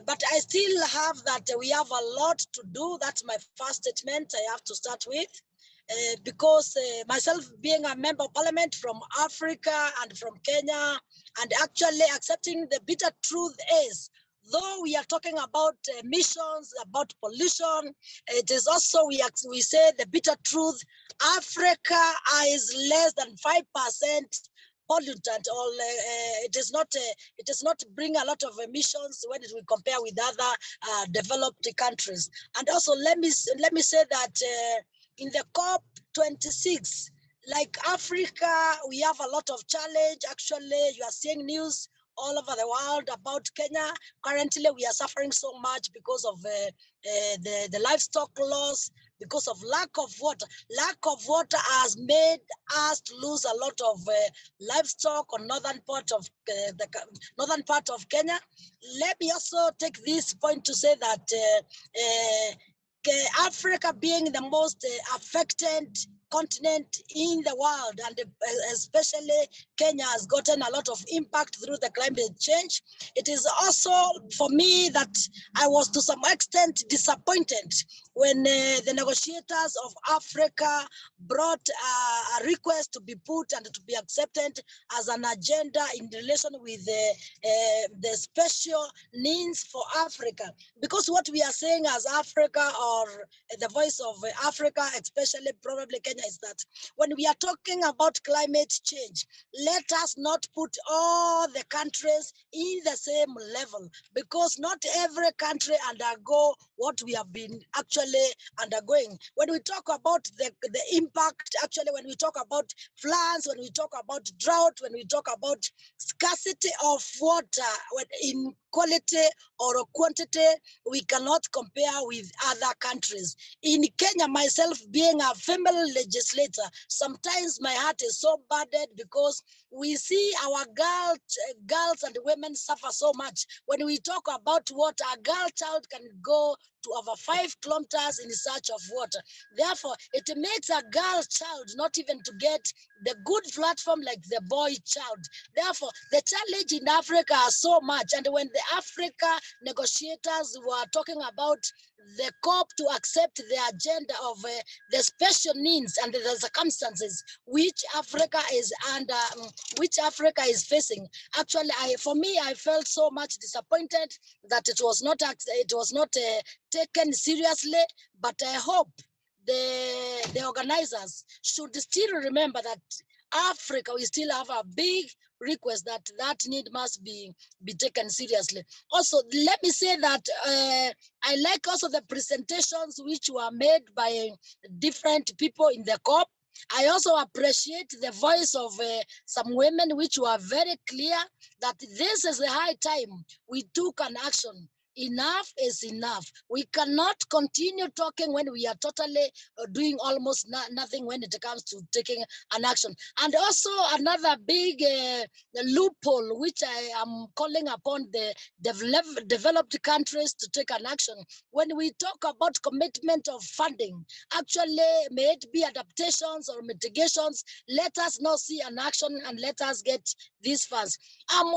But I still have that we have a lot to do. That's my first statement I have to start with. Because myself being a member of parliament from Africa and from Kenya, and actually accepting the bitter truth is though we are talking about emissions, about pollution, it is also, we say the bitter truth, Africa is less than 5% pollutant, or it is not bring a lot of emissions when we compare with other developed countries. And also let me say that in the COP26, like Africa, we have a lot of challenge. Actually, you are seeing news all over the world about Kenya. Currently, we are suffering so much because of the livestock loss, because of lack of water. Lack of water has made us to lose a lot of livestock on northern part of the northern part of Kenya. Let me also take this point to say that Africa being the most affected continent in the world, and especially Kenya has gotten a lot of impact through the climate change. It is also for me that I was to some extent disappointed when the negotiators of Africa brought a request to be put and to be accepted as an agenda in relation with the special needs for Africa. Because what we are saying as Africa, or the voice of Africa, especially probably Kenya, is that when we are talking about climate change, let us not put all the countries in the same level, because not every country undergo what we have been actually undergoing. When we talk about the impact, actually, when we talk about floods, when we talk about drought, when we talk about scarcity of water, in quality or quantity, we cannot compare with other countries. In Kenya, myself being a female legislator, sometimes my heart is so burdened because we see our girls and women suffer so much. When we talk about water, a girl child can go to over 5 kilometers in search of water. Therefore, it makes a girl child not even to get the good platform like the boy child. Therefore, the challenge in Africa is so much. And when the Africa negotiators were talking about the COP to accept the agenda of the special needs and the circumstances which Africa is under, which Africa is facing, actually, for me, I felt so much disappointed that it was not taken seriously. But I hope the organizers should still remember that Africa, we still have a big request that need must be taken seriously. Also, let me say that I like also the presentations which were made by different people in the COP. I also appreciate the voice of some women which were very clear that this is the high time we took an action. Enough is enough. We cannot continue talking when we are totally doing almost nothing when it comes to taking an action. And also another big loophole which I am calling upon the developed countries to take an action. When we talk about commitment of funding, actually may it be adaptations or mitigations, let us not see an action and let us get these funds. I'm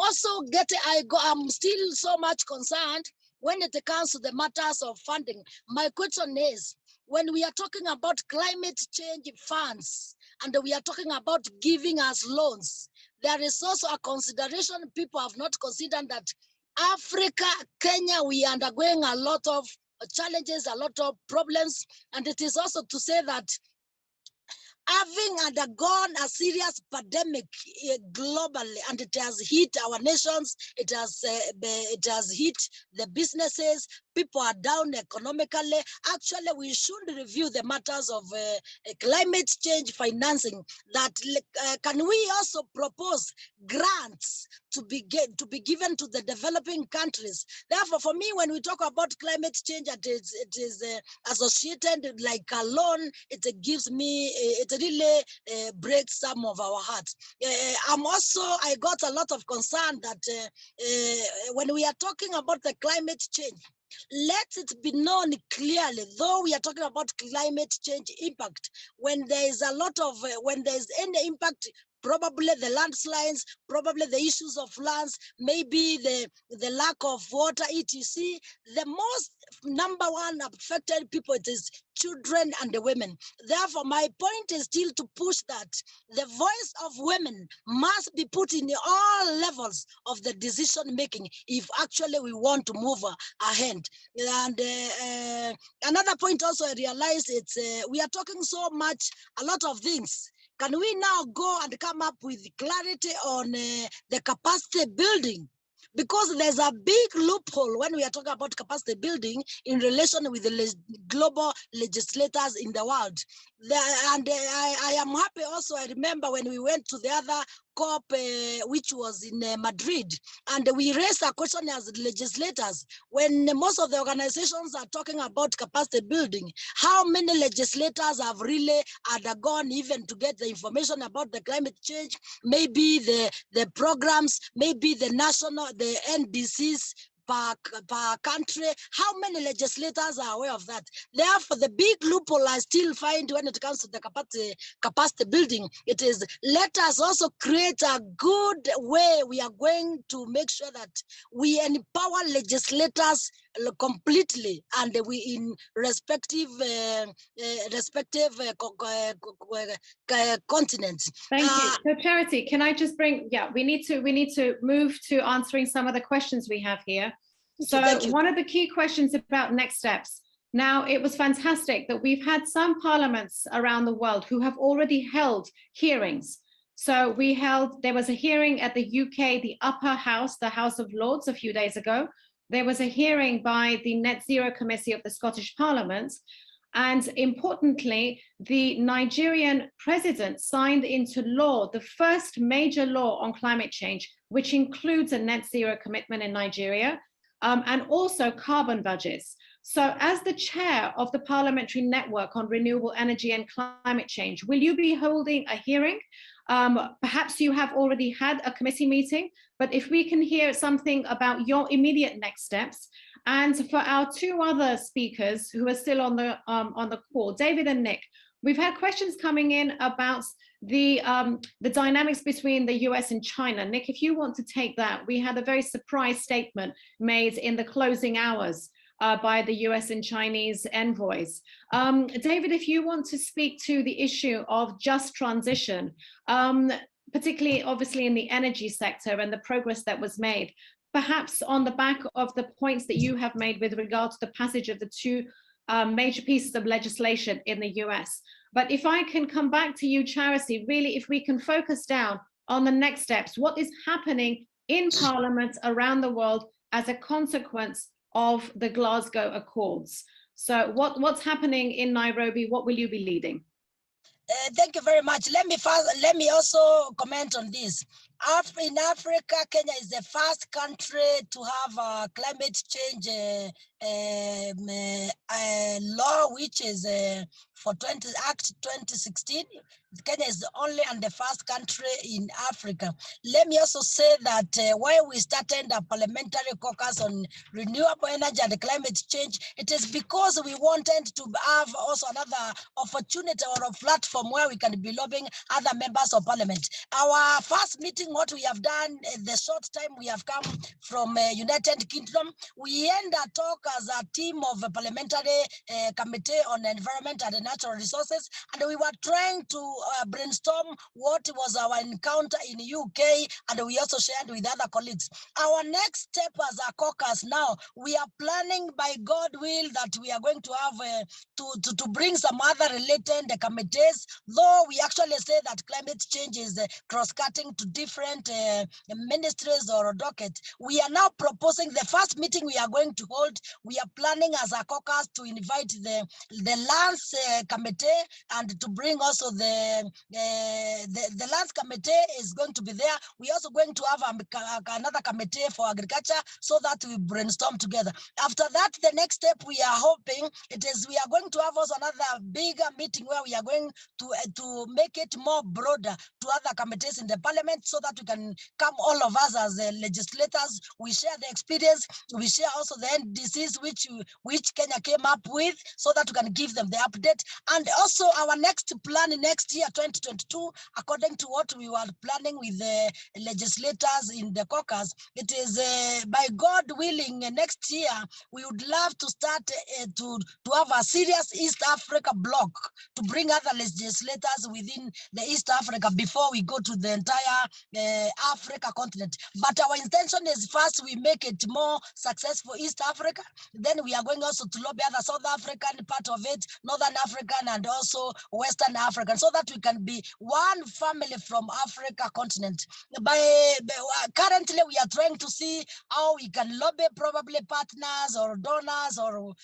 still so much concerned when it comes to the matters of funding. My question is, when we are talking about climate change funds and we are talking about giving us loans, there is also a consideration people have not considered that Africa, Kenya, we are undergoing a lot of challenges, a lot of problems. And it is also to say that having undergone a serious pandemic globally, and it has hit our nations, it has hit the businesses, people are down economically. Actually, we should review the matters of climate change financing. That can we also propose grants to be given to the developing countries? Therefore, for me, when we talk about climate change, it is associated like a loan. It gives me it really breaks some of our hearts. I got a lot of concern that when we are talking about the climate change, let it be known clearly, though we are talking about climate change impact, when there is a lot of, when there is any impact, probably the landslides, probably the issues of lands, maybe the lack of water, etc. The most number one affected people, it is children, and the women. Therefore, my point is still to push that the voice of women must be put in all levels of the decision making if actually we want to move ahead. And another point also I realized it's we are talking so much, a lot of things. Can we now go and come up with clarity on the capacity building? Because there's a big loophole when we are talking about capacity building in relation with the global legislators in the world. I am happy also, I remember when we went to the other COP, which was in Madrid, and we raised a question as legislators, when most of the organizations are talking about capacity building, how many legislators have really undergone even to get the information about the climate change, maybe the programs, maybe the NDCs, per country, how many legislators are aware of that? Therefore, the big loophole I still find when it comes to the capacity building, it is let us also create a good way we are going to make sure that we empower legislators completely, and we in respective continents. Thank you. So Charity, can I just bring, we need to move to answering some of the questions we have here. So one of the key questions about next steps. Now, it was fantastic that we've had some parliaments around the world who have already held hearings. So there was a hearing at the UK, the upper house, the House of Lords, a few days ago. There was a hearing by the Net Zero Committee of the Scottish Parliament. And importantly, the Nigerian president signed into law the first major law on climate change, which includes a net zero commitment in Nigeria, and also carbon budgets. So as the chair of the Parliamentary Network on Renewable Energy and Climate Change, will you be holding a hearing? Perhaps you have already had a committee meeting, but if we can hear something about your immediate next steps. And for our two other speakers who are still on the call, David and Nick, we've had questions coming in about the dynamics between the US and China. Nick, if you want to take that, we had a very surprise statement made in the closing hours by the US and Chinese envoys. David, if you want to speak to the issue of just transition, particularly obviously in the energy sector and the progress that was made, perhaps on the back of the points that you have made with regard to the passage of the two major pieces of legislation in the US. But if I can come back to you, Charity, really, if we can focus down on the next steps, what is happening in parliaments around the world as a consequence of the Glasgow Accords. So what's happening in Nairobi? What will you be leading? Thank you very much. Let me also comment on this. In Africa, Kenya is the first country to have a climate change law, which is for Act 2016. Kenya is the only and the first country in Africa. Let me also say that while we started a parliamentary caucus on renewable energy and climate change, it is because we wanted to have also another opportunity or a platform where we can be lobbying other members of parliament. Our first meeting, what we have done, the short time we have come from United Kingdom, we end a talk as a team of a parliamentary committee on environment and natural resources, and we were trying to brainstorm what was our encounter in UK, and we also shared with other colleagues. Our next step as a caucus now, we are planning by God will that we are going to have to bring some other related committees, though we actually say that climate change is cross-cutting to different ministries or docket. We are now proposing the first meeting we are going to hold. We are planning as a caucus to invite the lands committee and to bring also the lands committee is going to be there. We're also going to have another committee for agriculture so that we brainstorm together. After that, the next step we are hoping it is we are going to have also another bigger meeting where we are going to make it more broader to other committees in the parliament so that we can come all of us as legislators. We share the experience. We share also the NDCs which Kenya came up with, so that we can give them the update. And also our next plan next year, 2022, according to what we were planning with the legislators in the caucus, it is by God willing, next year we would love to start to have a serious East Africa bloc to bring other legislators within the East Africa before we go to the entire Africa continent. But our intention is first we make it more successful East Africa, then we are going also to lobby other South African part of it, Northern African and also Western African, so that we can be one family from Africa continent. Currently we are trying to see how we can lobby probably partners or donors, or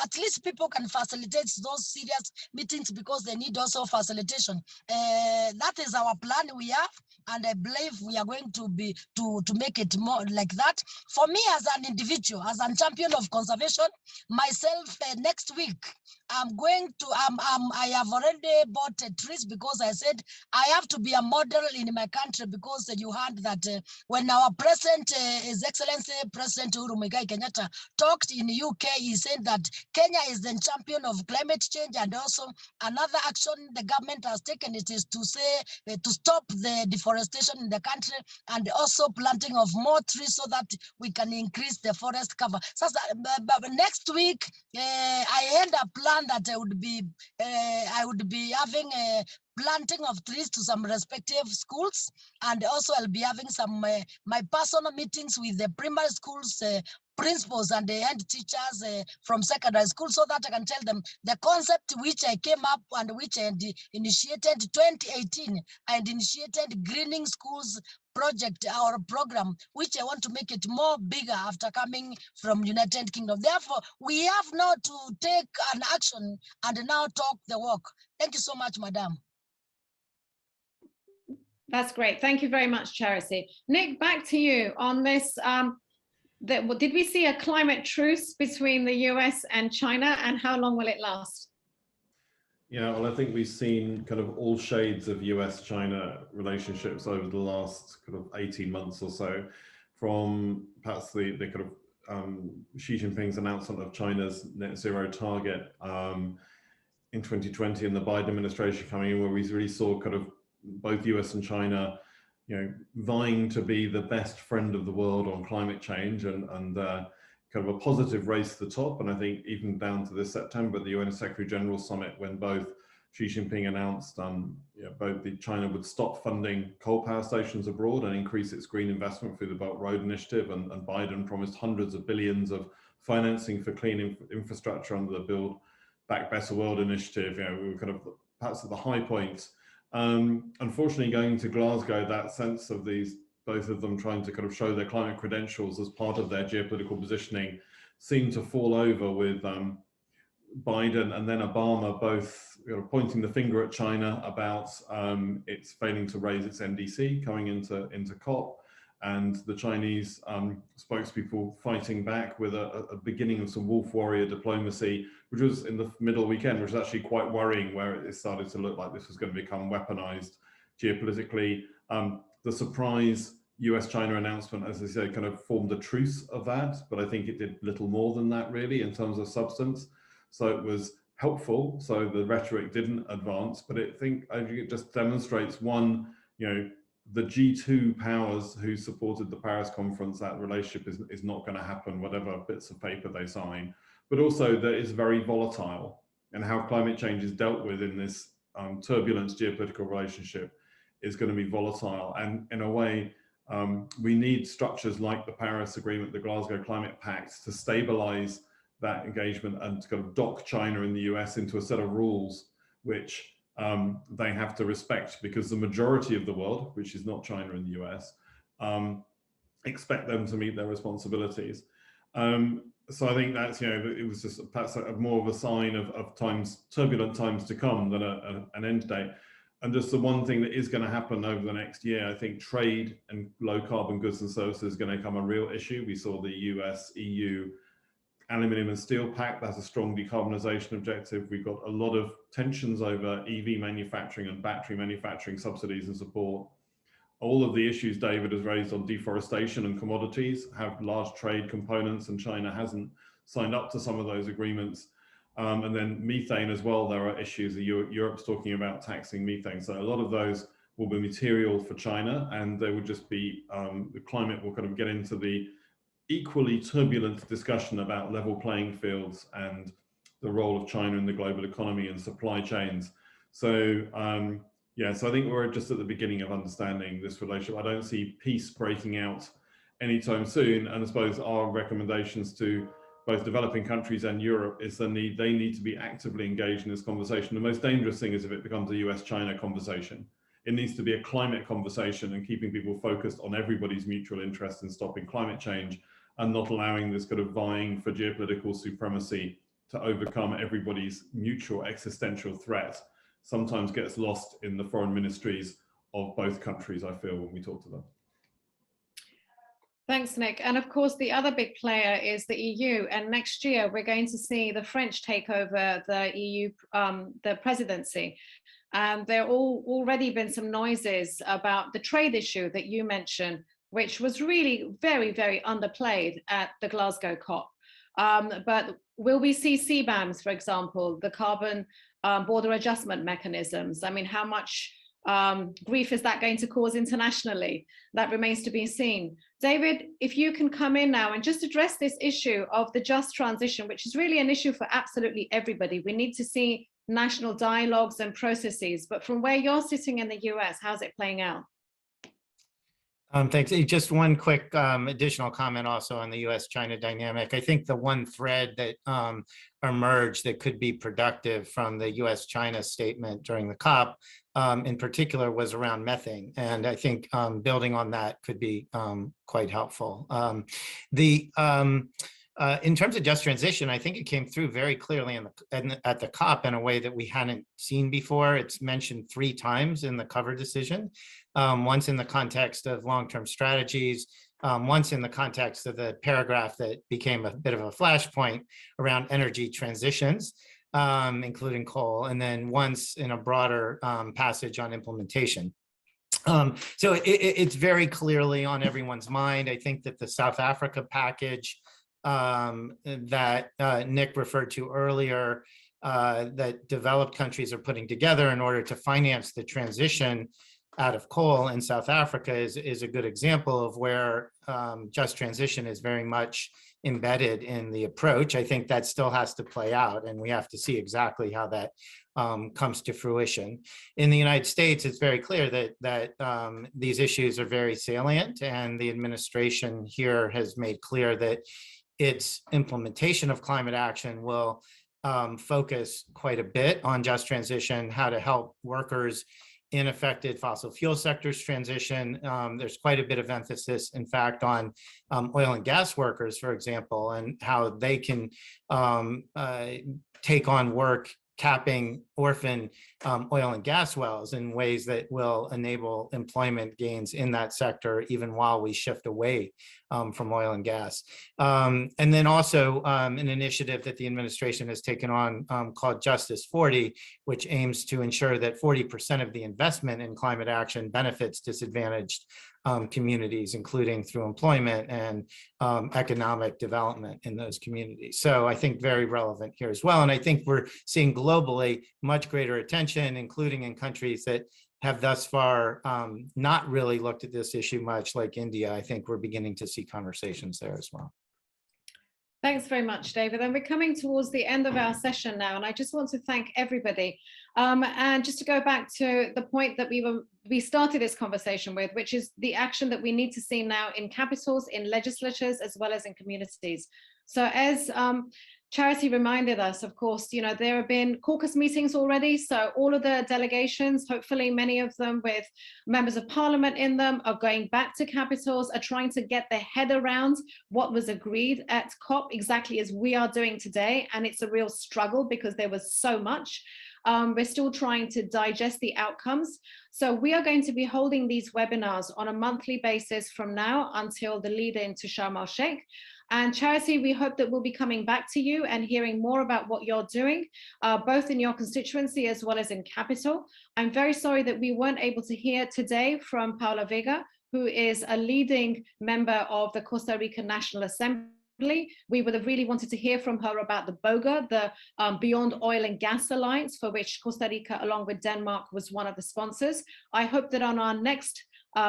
at least people can facilitate those serious meetings, because they need also facilitation. That is our plan we have, and I believe we are going to be to make it more like that. For me as an individual, as a champion of conservation, myself, next week I'm going to I have already bought trees, because I said I have to be a model in my country, because you heard that when our president, His Excellency President Uhuru Muigai Kenyatta, talked in the UK, he said that Kenya is the champion of climate change, and also another action the government has taken, it is to say to stop the deforestation in the country, and also planting of more trees, so that we can increase the forest cover. So next week, I had a plan that I would be having a planting of trees to some respective schools, and also I'll be having some my personal meetings with the primary schools principals and the head teachers from secondary school, so that I can tell them the concept which I came up and which I initiated 2018, and initiated greening schools project or program, which I want to make it more bigger after coming from United Kingdom. Therefore, we have now to take an action and now talk the walk. Thank you so much, Madam. That's great. Thank you very much, Charity. Nick, back to you on this. Did we see a climate truce between the US and China, and how long will it last? Yeah, well, I think we've seen kind of all shades of US-China relationships over the last kind of 18 months or so, from perhaps the kind of Xi Jinping's announcement of China's net zero target in 2020, and the Biden administration coming in, where we really saw kind of both US and China, you know, vying to be the best friend of the world on climate change, and kind of a positive race to the top. And I think even down to this September, the UN Secretary General Summit, when both Xi Jinping announced both China would stop funding coal power stations abroad and increase its green investment through the Belt Road Initiative, and Biden promised hundreds of billions of financing for clean infrastructure under the Build Back Better World Initiative. You know, we were kind of perhaps at the high points. Unfortunately, going to Glasgow, that sense of both of them trying to kind of show their climate credentials as part of their geopolitical positioning seemed to fall over, with Biden and then Obama both pointing the finger at China about its failing to raise its NDC coming into COP, and the Chinese spokespeople fighting back with a beginning of some wolf warrior diplomacy, which was in the middle weekend, which was actually quite worrying, where it started to look like this was going to become weaponized geopolitically. The surprise US-China announcement, as I said, kind of formed a truce of that, but I think it did little more than that really in terms of substance. So it was helpful, so the rhetoric didn't advance, but I think it just demonstrates, one, the G2 powers who supported the Paris conference, that relationship is not going to happen, whatever bits of paper they sign, but also that it's very volatile, and how climate change is dealt with in this turbulent geopolitical relationship is going to be volatile. And in a way, we need structures like the Paris Agreement, the Glasgow Climate Pact, to stabilize that engagement and to kind of dock China and the US into a set of rules which they have to respect, because the majority of the world, which is not China and the US, expect them to meet their responsibilities. So I think that's, it was just perhaps more of a sign of turbulent times to come than an end date. And just the one thing that is going to happen over the next year, I think trade and low carbon goods and services is going to become a real issue. We saw the US-EU aluminium and steel pact, that's a strong decarbonisation objective. We've got a lot of tensions over EV manufacturing and battery manufacturing subsidies and support. all of the issues David has raised on deforestation and commodities have large trade components, and China hasn't signed up to some of those agreements. And then methane as well, there are issues. Europe's talking about taxing methane. So a lot of those will be material for China, and they would just be, the climate will kind of get into the equally turbulent discussion about level playing fields and the role of China in the global economy and supply chains. So yeah, so I think we're just at the beginning of understanding this relationship. I don't see peace breaking out anytime soon. And I suppose our recommendations to both developing countries and Europe is they need to be actively engaged in this conversation. The most dangerous thing is if it becomes a US-China conversation. It needs to be a climate conversation and keeping people focused on everybody's mutual interest in stopping climate change and not allowing this kind of vying for geopolitical supremacy to overcome everybody's mutual existential threat. Sometimes gets lost in the foreign ministries of both countries, I feel, when we talk to them. Thanks, Nick. And of course, the other big player is the EU. And next year, we're going to see the French take over the EU, the presidency. And there already been some noises about the trade issue that you mentioned, which was really very, very underplayed at the Glasgow COP. But will we see CBAMs, for example, the carbon border adjustment mechanisms? I mean, how much grief is that going to cause internationally? That remains to be seen. David, if you can come in now and just address this issue of the just transition, which is really an issue for absolutely everybody. We need to see national dialogues and processes, but from where you're sitting in the US, how's it playing out? Thanks. Just one quick additional comment also on the US-China dynamic. I think the one thread that emerged that could be productive from the US-China statement during the COP in particular was around methane. And I think building on that could be quite helpful. In terms of just transition, I think it came through very clearly at the COP in a way that we hadn't seen before. It's mentioned 3 times in the cover decision, once in the context of long-term strategies, once in the context of the paragraph that became a bit of a flashpoint around energy transitions, including coal, and then once in a broader passage on implementation. So it's very clearly on everyone's mind. I think that the South Africa package that Nick referred to earlier, that developed countries are putting together in order to finance the transition out of coal in South Africa is a good example of where just transition is very much embedded in the approach. I think that still has to play out, and we have to see exactly how that comes to fruition. In the United States, it's very clear that these issues are very salient, and the administration here has made clear that its implementation of climate action will focus quite a bit on just transition, how to help workers in affected fossil fuel sectors transition. There's quite a bit of emphasis, in fact, on oil and gas workers, for example, and how they can take on work capping orphan oil and gas wells in ways that will enable employment gains in that sector, even while we shift away from oil and gas. And then also an initiative that the administration has taken on called Justice 40, which aims to ensure that 40% of the investment in climate action benefits disadvantaged communities, including through employment and economic development in those communities. So I think very relevant here as well. And I think we're seeing globally much greater attention, including in countries that have thus far not really looked at this issue much, like India. I think we're beginning to see conversations there as well. Thanks very much, David. And we're coming towards the end of our session now, and I just want to thank everybody. And just to go back to the point that we started this conversation with, which is the action that we need to see now in capitals, in legislatures, as well as in communities. So as Charity reminded us, of course, you know, there have been caucus meetings already. So all of the delegations, hopefully many of them with members of parliament in them, are going back to capitals, are trying to get their head around what was agreed at COP, exactly as we are doing today. And it's a real struggle because there was so much. We're still trying to digest the outcomes. So we are going to be holding these webinars on a monthly basis from now until the lead in to Sharm el Sheikh. And Charity, we hope that we'll be coming back to you and hearing more about what you're doing, both in your constituency as well as in capital. I'm very sorry that we weren't able to hear today from Paula Vega, who is a leading member of the Costa Rica National Assembly. We would have really wanted to hear from her about the BOGA, the Beyond Oil and Gas Alliance, for which Costa Rica, along with Denmark, was one of the sponsors. I hope that on our next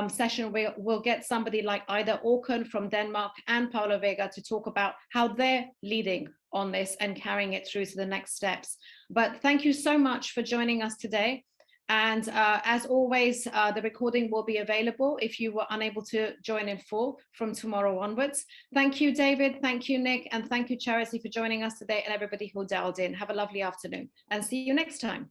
session, we'll get somebody like Ida Auken from Denmark and Paula Vega to talk about how they're leading on this and carrying it through to the next steps. But thank you so much for joining us today. And as always, the recording will be available if you were unable to join in full from tomorrow onwards. Thank you, David. Thank you, Nick. And thank you, Charity, for joining us today, and everybody who dialed in. Have a lovely afternoon and see you next time.